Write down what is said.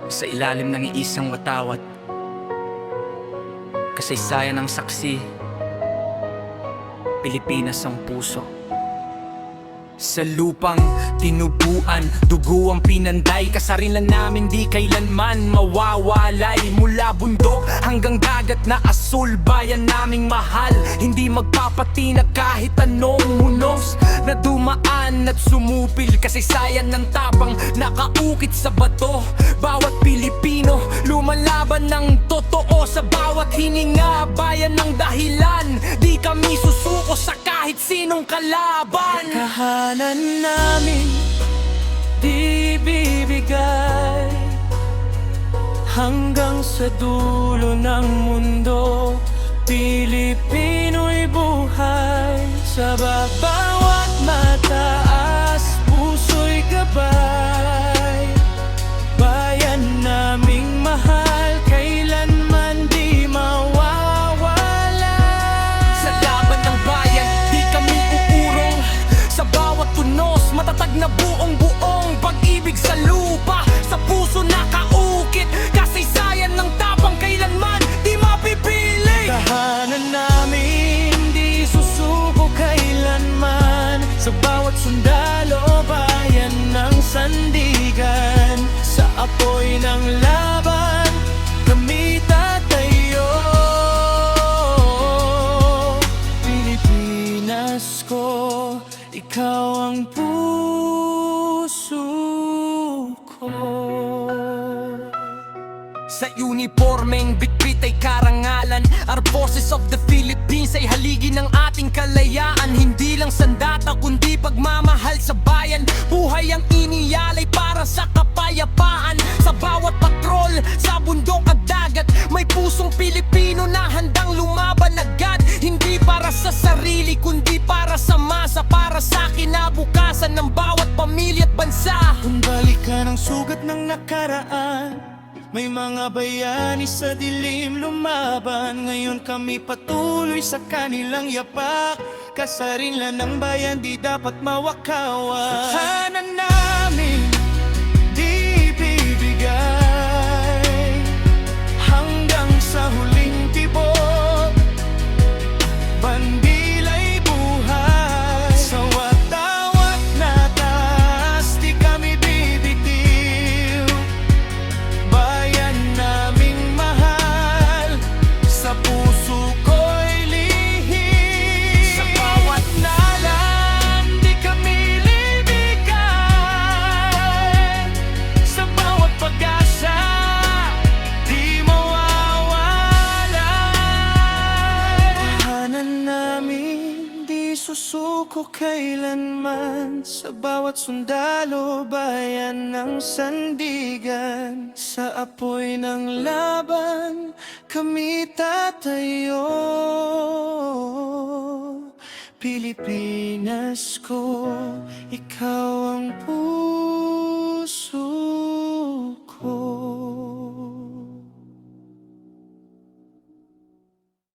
Sa ilalim ng iisang watawat, kasaysayan ng saksi, Pilipinas ang puso. Sa lupang tinubuan, dugo ang pinanday, kasarilan namin di kailanman mawawalay. Mula bundok hanggang dagat na asul, bayan naming mahal, hindi magpapatinag kahit anong munos na dumaan at sumupil. Kasaysayan ng tapang nakaukit sa bato, bawat Pilipino lumalaban ng totoo. Sa bawat hininga, bayan ng dahilan, di kami susuko sa kahit sinong kalaban. Kahanan namin di bibigay, hanggang sa dulo ng mundo. Pilipino'y buhay, sa bawat mataas puso'y gabay. Bayan naming mahal, kailanman di mawawala. Sa laban ng bayan, di kami uurong. Sa bawat tunos, matatag na buong-buong pag-ibig sa lupa. Sa puso nakaukit, kasaysayan ng tapang, kailanman di mapipili. Tahanan namin, di susuko kailanman. Sa bawat sundalo, bayan ng sandigan. Sa apoy ng laban, kami tatayo. Pilipinas ko, ikaw ang puso ko. Sa uniformeng bitbit ay karangalan, Our Forces of the Philippines ay haligi ng ating kalayaan. Hindi lang sandata kundi pagmamahal sa bayan, buhay ang inialay para sa kapayapaan. Sa bawat patrol, sa bundok at dagat, may pusong Pilipino na handang lumaban agad. Hindi para sa sarili kundi para sa masa, para sa kinabukasan ng bawat pamilya at bansa. Kung balikan ang sugat ng nakaraan, may mga bayani sa dilim lumaban. Ngayon kami patuloy sa kanilang yapak, kasarilan ng bayan di dapat mawakawan. Tahanan namin di bibigay, hanggang sa huling tibok. Bandila'y buhay, sa watawat na taas di kami bibitiw. Bayan naming mahal, sa puso ko'y lihim. Sa bawat nalan, di kami libigay. Sa bawat pag-asa, di mawawala. Tahanan namin, di susuko kailanman. Sa bawat sundalo, bayan ng sandigan. Sa apoy ng laban, kami tatayo. Pilipinas ko, ikaw ang puso